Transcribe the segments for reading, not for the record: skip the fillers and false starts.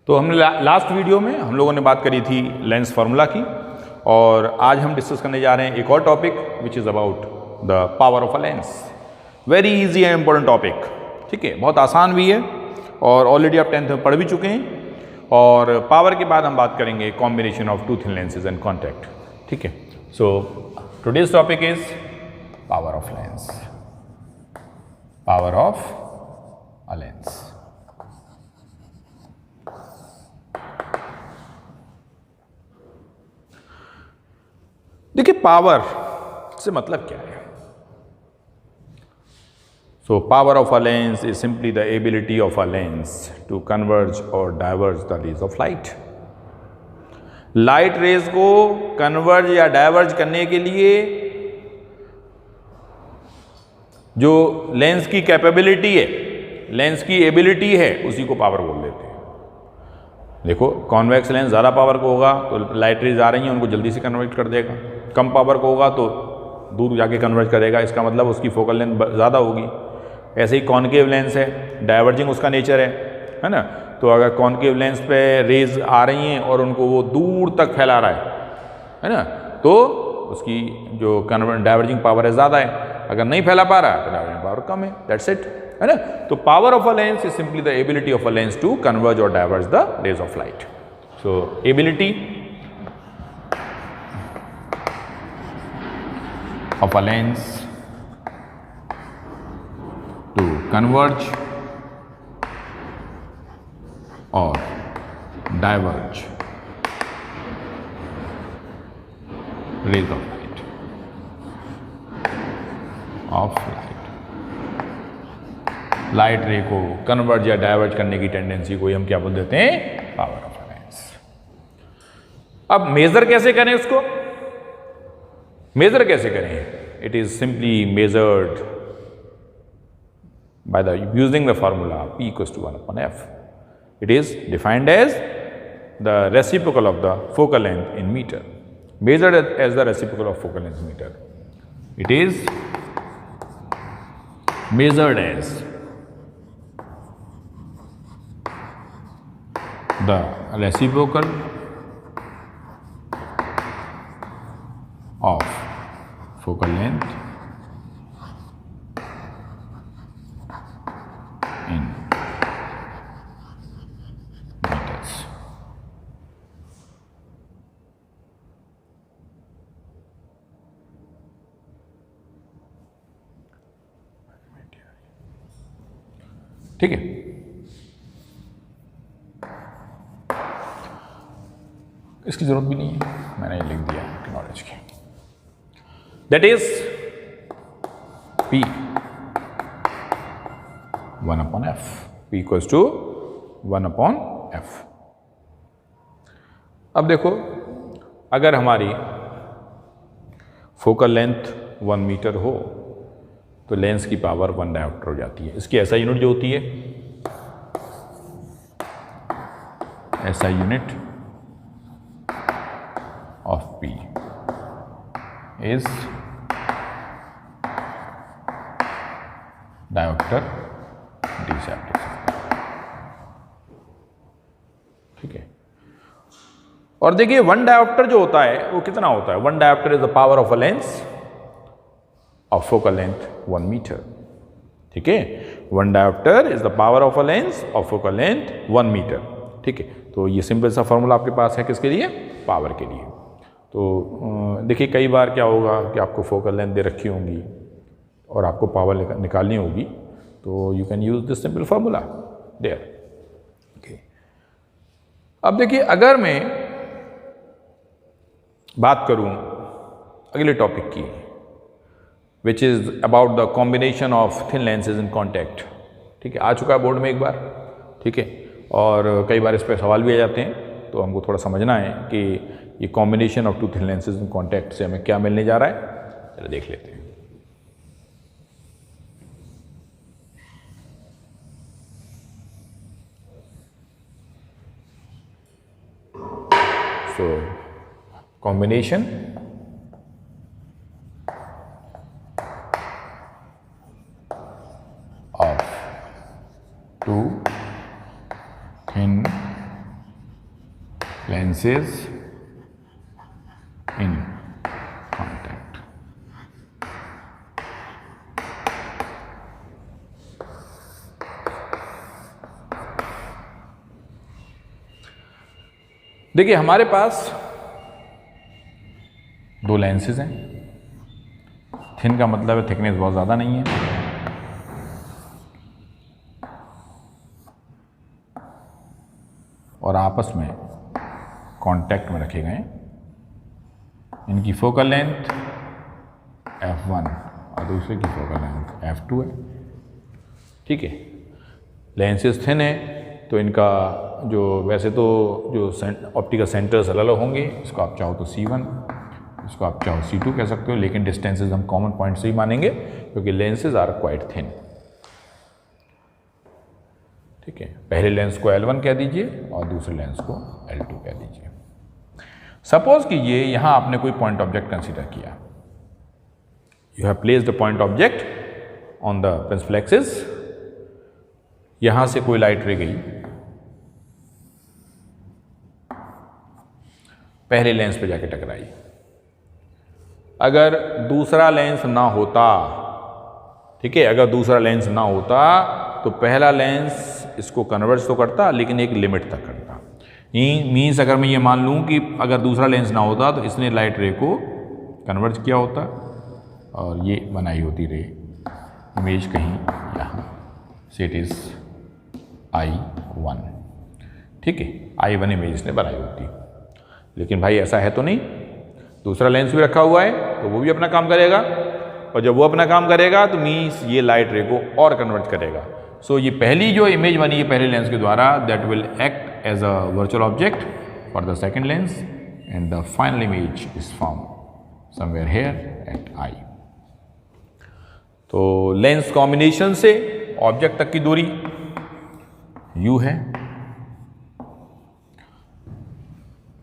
तो हमने last video में हम लोगों ने बात करी थी लेंस फार्मूला की, और आज हम डिस्कस करने जा रहे हैं एक और topic which is about the power of a lens. Very easy and important topic, ठीक है, बहुत आसान भी है और ऑलरेडी आप 10th में पढ़ भी चुके हैं। और पावर के बाद हम बात करेंगे combination of two thin lenses and contact, ठीक है। So today's topic is power of lens, power of a lens. देखिए पावर से मतलब क्या है। So power of a lens is simply the ability of a lens to converge और diverge the rays of light. Light rays को converge या diverge करने के लिए जो लेंस की कैपेबिलिटी है, लेंस की एबिलिटी है, उसी को पावर बोल देते हैं। देखो कॉन्वेक्स लेंस ज़्यादा पावर को होगा तो लाइट रेज आ रही हैं उनको जल्दी से कन्वर्ट कर देगा, कम पावर को होगा तो दूर जाके कन्वर्ट करेगा, इसका मतलब उसकी फोकल लेंथ ज़्यादा होगी। ऐसे ही कॉन्केव लेंस है, डाइवर्जिंग उसका नेचर है ना। तो अगर कॉन्केव लेंस पे रेज आ रही हैं और उनको वो दूर तक फैला रहा है ना, तो उसकी जो डाइवर्जिंग पावर है ज़्यादा है। अगर नहीं फैला पा रहा है तो डाइवर्जिंग पावर कम है, दैट्स इट, है ना। तो power of a lens is simply the ability of a lens to converge और diverge the rays of light. So ability of a lens to converge or diverge rays of light, light रे को converge या diverge करने की tendency को हम क्या बोल देते हैं, पावर ऑफ अ लेंस। अब मेजर कैसे करें उसको, मेजर कैसे करें? It is simply measured by the using the formula P equals to 1/f। It is defined as the reciprocal of the focal length in metre, measured as the reciprocal of focal length metre. It is measured as the reciprocal of focal length in meters। ठीक है, इसकी जरूरत भी नहीं है, मैंने लिख दिया नॉलेज की। That is P 1/f, P equals to 1/f। अब देखो अगर हमारी फोकल लेंथ 1 मीटर हो तो लेंस की पावर 1 डायोप्टर हो जाती है। इसकी ऐसा यूनिट जो होती है, ऐसा unit of P is dioptre डिसेप्टर, ठीक है। और देखिए 1 डायोप्टर जो होता है वो कितना होता है? 1 dioptre is the power of a lens of focal length 1 metre, ठीक है। 1 dioptre is the power of a lens of focal length 1 metre, ठीक है। तो ये सिंपल सा फॉर्मूला आपके पास है किसके लिए? पावर के लिए। तो देखिए कई बार क्या होगा कि आपको फोकल लेंथ दे रखी होंगी और आपको पावर निकालनी होगी, तो you can use this simple formula there, okay. अब देखिए अगर मैं बात करूं अगले टॉपिक की, which is about the combination of thin lenses in contact, ठीक है। आ चुका है बोर्ड में एक बार, ठीक है, और कई बार इस पर सवाल भी आ जाते हैं, तो हमको थोड़ा समझना है कि ये combination of two thin lenses in contact से हमें क्या मिलने जा रहा है। चलो देख लेते हैं। So combination of two thin lenses in contact. देखिए हमारे पास दो लेंसेज हैं। थिन का मतलब है थिकनेस बहुत ज़्यादा नहीं है, और आपस में कांटेक्ट में रखे गए। इनकी फोकल लेंथ f1 और दूसरे की फोकल लेंथ f2 है। ठीक है, लेंसेज थिन है तो इनका जो वैसे तो जो ऑप्टिकल सेंटर्स अलग अलग होंगे, इसको आप चाहो तो C1, इसको आप चाहो C2 कह सकते हो, लेकिन डिस्टेंसेस हम कॉमन पॉइंट से ही मानेंगे क्योंकि लेंसेज आर क्वाइट थिन। ठीक है, पहले लेंस को L1 कह दीजिए और दूसरे लेंस को L2 कह दीजिए। सपोज कीजिए यहां आपने कोई पॉइंट ऑब्जेक्ट कंसीडर किया, you have placed a point object on the principal axis. यहां से कोई लाइट रे गई, पहले लेंस पे जाके टकराई। अगर दूसरा लेंस ना होता, ठीक है, अगर दूसरा लेंस ना होता तो पहला लेंस इसको कन्वर्ज तो करता लेकिन एक लिमिट तक करता। मीन्स अगर मैं ये मान लूँ कि अगर दूसरा लेंस ना होता तो इसने लाइट रे को कन्वर्ज किया होता और ये बनाई होती रे इमेज कहीं यहाँ से, इट इज I1। ठीक है, I1 इमेज ने बनाई होती, लेकिन भाई ऐसा है तो नहीं। दूसरा लेंस भी रखा हुआ है तो वो भी अपना काम करेगा, और जब वो अपना काम करेगा तो मीन्स ये लाइट रे को और कन्वर्ट करेगा। सो ये पहली जो इमेज बनी है पहले लेंस के द्वारा, that will act as a virtual object for the second lens, and the final image is form somewhere here at I। तो लेंस कॉम्बिनेशन से ऑब्जेक्ट तक की दूरी U है,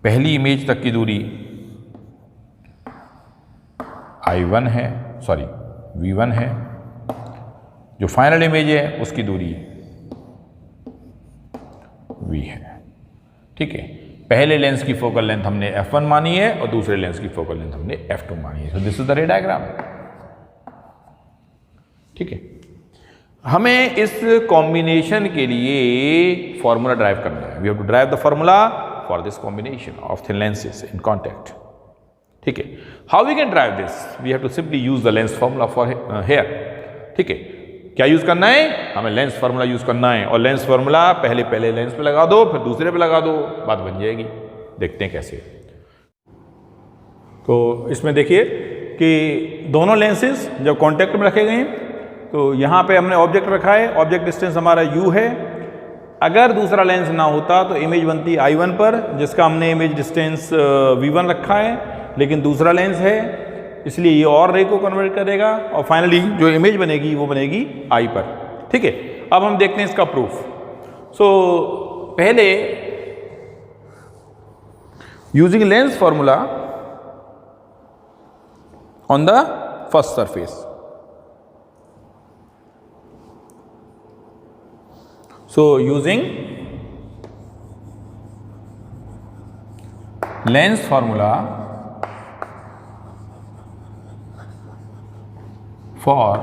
पहली इमेज तक की दूरी I1 है, सॉरी V1 है, जो फाइनल इमेज है उसकी दूरी V है। ठीक है, पहले लेंस की फोकल लेंथ हमने f1 मानी है और दूसरे लेंस की फोकल लेंथ हमने f2 मानी है। सो दिस इज द रे डायग्राम। ठीक है, हमें इस कॉम्बिनेशन के लिए फॉर्मूला ड्राइव करना है। We have to drive the formula for this combination of thin lenses in contact. ठीक है, how we can drive this? We have to simply use the lens formula for here. ठीक है, क्या use करना है? हमें लेंस फार्मूला यूज करना है, और लेंस फार्मूला पहले लेंस पे लगा दो, फिर दूसरे पे लगा दो, बात बन जाएगी। देखते हैं कैसे। तो इसमें देखिए कि दोनों लेंसेज जब कांटेक्ट में रखे गए हैं तो यहाँ पे हमने ऑब्जेक्ट रखा है, ऑब्जेक्ट डिस्टेंस हमारा U है। अगर दूसरा लेंस ना होता तो इमेज बनती I1 पर, जिसका हमने इमेज डिस्टेंस V1 रखा है, लेकिन दूसरा लेंस है इसलिए ये और रे को कन्वर्ट करेगा, और फाइनली जो इमेज बनेगी वो बनेगी I पर। ठीक है, अब हम देखते हैं इसका प्रूफ। सो पहले using lens formula on the first surface. So using lens formula for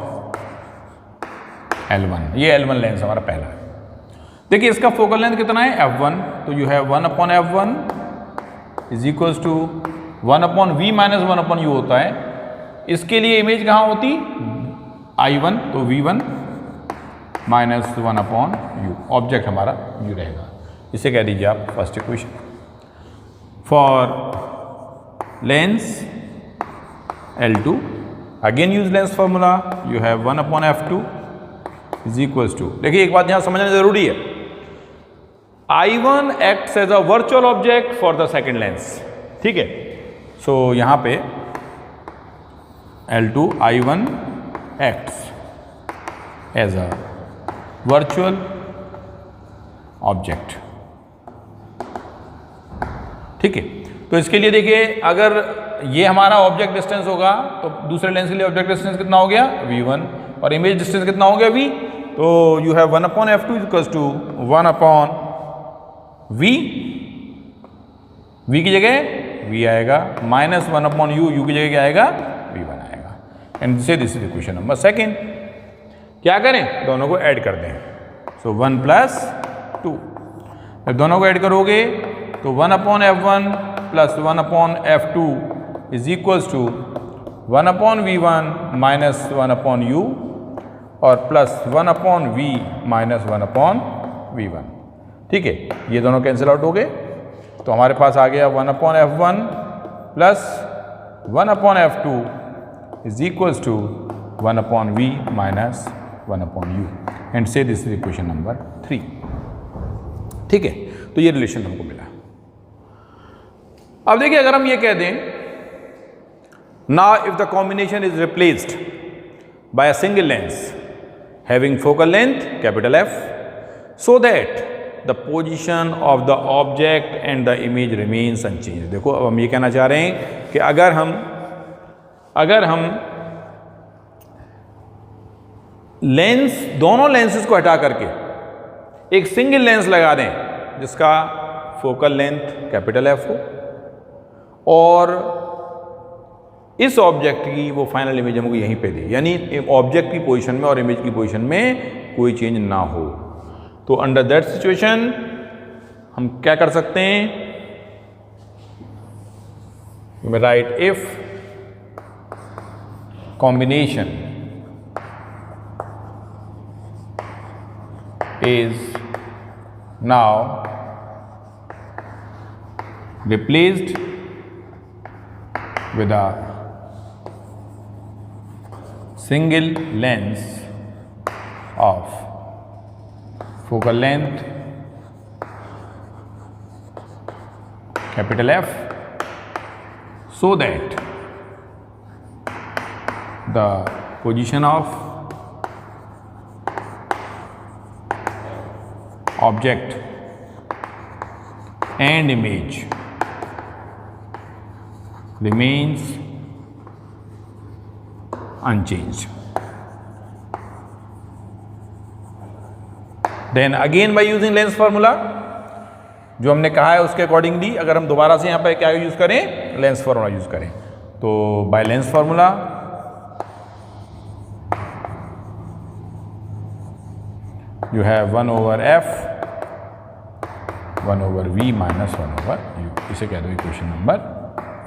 L1, ये L1 लेंस हमारा पहला है। देखिए इसका फोकल लेंथ कितना है? f1, तो you have 1/f1 is equals to 1/v minus 1/u होता है। इसके लिए इमेज कहाँ होती? I1, तो v1 माइनस 1/u, ऑब्जेक्ट हमारा u रहेगा। इसे कह दीजिए आप first equation. For lens L2, again use lens formula, you have 1/f2 is equals to, देखिए एक बात यहां समझना जरूरी है, I1 acts as a virtual object for the second lens. ठीक है, सो यहां पे L2 I1 acts as a virtual object. ठीक है, तो इसके लिए देखिए अगर ये हमारा ऑब्जेक्ट डिस्टेंस होगा तो दूसरे लेंस के लिए ऑब्जेक्ट डिस्टेंस कितना हो गया? V1, और इमेज डिस्टेंस कितना हो गया? V। तो you have 1/f2 equals to 1/v v की जगह v आएगा, -1/u, u की जगह क्या आएगा, v1 आएगा। And so this is equation number second. क्या करें, दोनों को ऐड कर दें। सो 1 + 2, जब दोनों को ऐड करोगे तो 1/f1 + 1/f2 is equals to 1/v1 - 1/u और प्लस 1/v - 1/v1। ठीक है, ये दोनों कैंसिल आउट हो गए, तो हमारे पास आ गया 1/f1 plus 1/f2 is equals to 1/v - 1/u and so this is equation number 3। ठीक है, तो ये रिलेशन हमको मिला। अब देखिए, अगर हम ये कह दें, now if the combination is replaced by a single lens having focal length capital F, so that the position of the object and the image remains unchanged। देखो, अब हम ये कहना चाह रहे हैं कि अगर हम लेंस, दोनों लेंसेज को हटा करके एक सिंगल लेंस लगा दें जिसका फोकल लेंथ कैपिटल F हो और इस ऑब्जेक्ट की वो फाइनल इमेज हमको यहीं पे दे, यानी ऑब्जेक्ट की पोजीशन में और इमेज की पोजीशन में कोई चेंज ना हो, तो अंडर दैट सिचुएशन हम क्या कर सकते हैं, right if combination is now replaced with a single lens of focal length capital F, so that the position of object and image remains unchanged. Then again by using lens formula, जो हमने कहा है उसके accordingly अगर हम दोबारा से यहाँ पर क्या यूज करें, लेंस फार्मूला यूज करें, तो by lens formula you have 1/f 1/v - 1/u, इसे कह दो इक्वेशन नंबर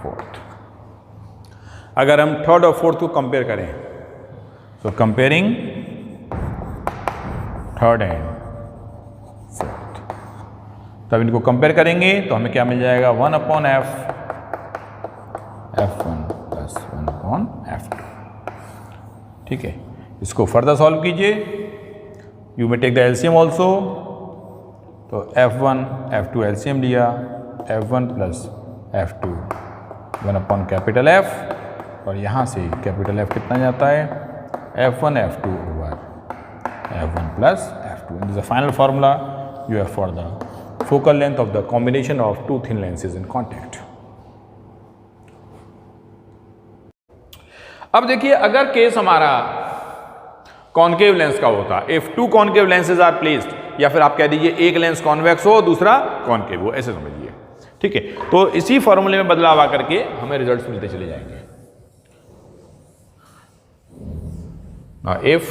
4। अगर हम थर्ड और फोर्थ को कंपेयर करें, तो कंपेयरिंग थर्ड एंड फोर्थ, तब इनको कंपेयर करेंगे तो हमें क्या मिल जाएगा, 1/f f1 + 1/f2। ठीक है, इसको फर्दर सॉल्व कीजिए, यू में टेक द एलसीएम ऑल्सो, तो f1 f2 एलसीएम लिया, f1 + f2 1/कैपिटल F, और यहाँ से कैपिटल F कितना जाता है, f1 f2 over f1 + f2। This is the final formula you have for the focal length of the combination of two thin lenses in contact. अब देखिए, अगर केस हमारा कॉन्केव लेंस का होता, if two concave lenses are placed, या फिर आप कह दीजिए एक लेंस कॉन्वेक्स हो दूसरा कॉन्केव हो, ऐसे समझिए। ठीक है, तो इसी फॉर्मूले में बदलाव आकर के हमें रिजल्ट्स मिलते चले जाएंगे। इफ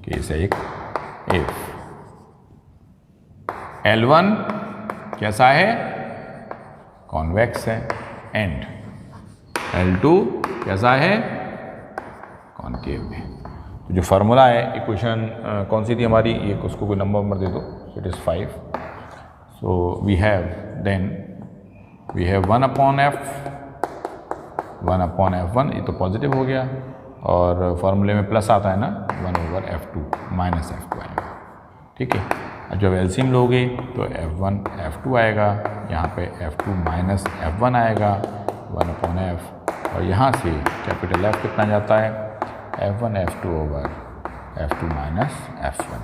केस एक, इफ L1 कैसा है, कॉन्वेक्स है, एंड L2 कैसा है, कॉन्केव है। तो जो फार्मूला है, इक्वेशन कौन सी थी हमारी, ये उसको कोई नंबर दे दो, it is 5। So we have 1/f 1/f1, ये तो पॉजिटिव हो गया, और फार्मूले में प्लस आता है ना, 1/f2 - f2 आएगा। ठीक है, जब एलसीएम लोगे तो f1 f2 आएगा, यहाँ पे f2 - f1 आएगा 1/f, और यहाँ से कैपिटल F कितना जाता है, f1 f2 over f2 - f1।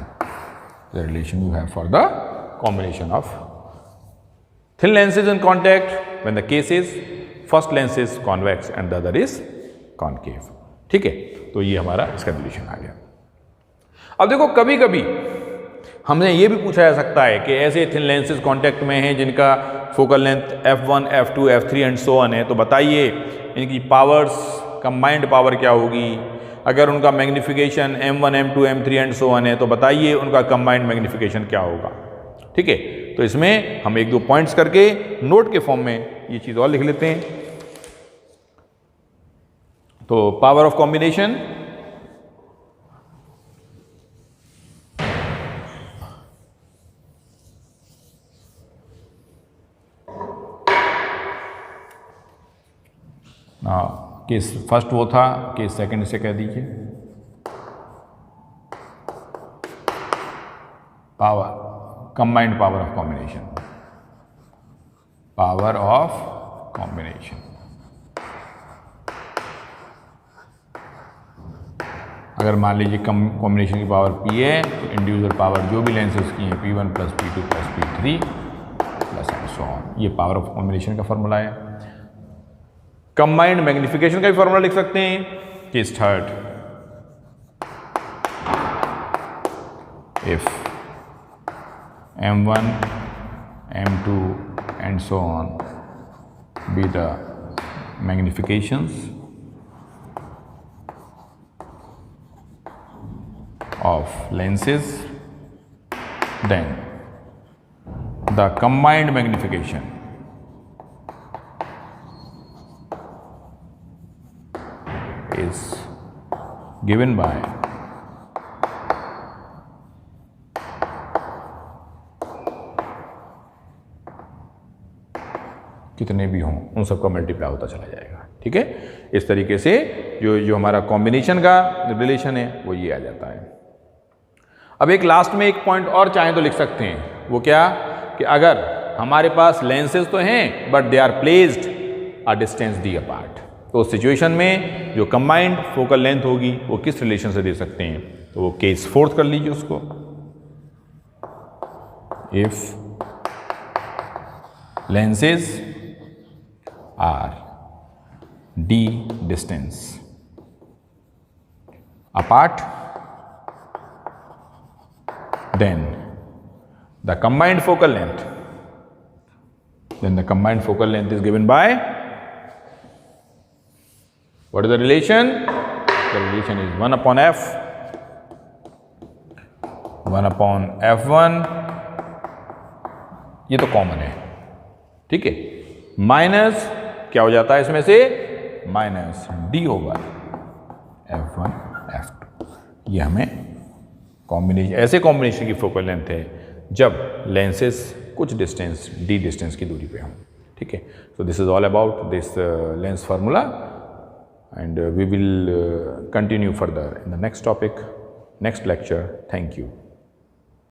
The relation you have for the combination of thin lenses in contact when the case is first lens is convex and the other is concave। ठीक है, तो ये हमारा इसका relation आ गया। अब देखो कभी कभी हमने ये भी पूछा जा सकता है कि ऐसे थिन लेंसेज कांटेक्ट में हैं जिनका focal length f1, f2, f3 and so on है, तो बताइए इनकी पावर्स, कंबाइंड पावर क्या होगी। अगर उनका magnification m1, m2, m3 and so on है, तो बताइए उनका कंबाइंड मैग्नीफिकेशन क्या होगा। ठीक है, तो इसमें हम एक दो पॉइंट्स करके नोट के फॉर्म में ये चीज़ और लिख लेते हैं। तो power of combination, case first वो था, केस सेकंड से कह दीजिए। Power, combined power of combination, power of combination. अगर मान लीजिए कॉम्बिनेशन की पावर P है, तो इंडिविजुअल पावर जो भी लेंसेज की है P1 plus P2 plus P3 plus and so on, ये पावर ऑफ कॉम्बिनेशन का फॉर्मूला है। कंबाइंड मैग्नीफिकेशन का भी फॉर्मूला लिख सकते हैं, case third, if m1, m2 and so on be the magnifications of lenses, then the combined magnification is given by कितने भी हों उन सबका मल्टीप्लाई होता चला जाएगा। ठीक है, इस तरीके से जो हमारा कॉम्बिनेशन का रिलेशन है वो ये आ जाता है। अब एक लास्ट में एक पॉइंट और चाहें तो लिख सकते हैं, वो क्या कि अगर हमारे पास लेंसेज तो हैं but they are placed a distance D apart, तो उस सिचुएशन में जो कंबाइंड फोकल लेंथ होगी वो किस रिलेशन से दे सकते हैं, तो वो केस फोर्थ कर लीजिए उसको। If lenses are d distance apart, then the combined focal length is given by, what is the relation? The relation is 1 upon f, 1 upon f1, ये तो कॉमन है। ठीक है, माइनस क्या हो जाता है इसमें से, minus D over f1 f2। ये हमें कॉम्बिनेशन, ऐसे कॉम्बिनेशन की फोकल लेंथ है जब लेंसेज कुछ डिस्टेंस डी डिस्टेंस की दूरी पे हों। ठीक है, so this is all about this lens formula and we will continue further in the next topic, next lecture. Thank you.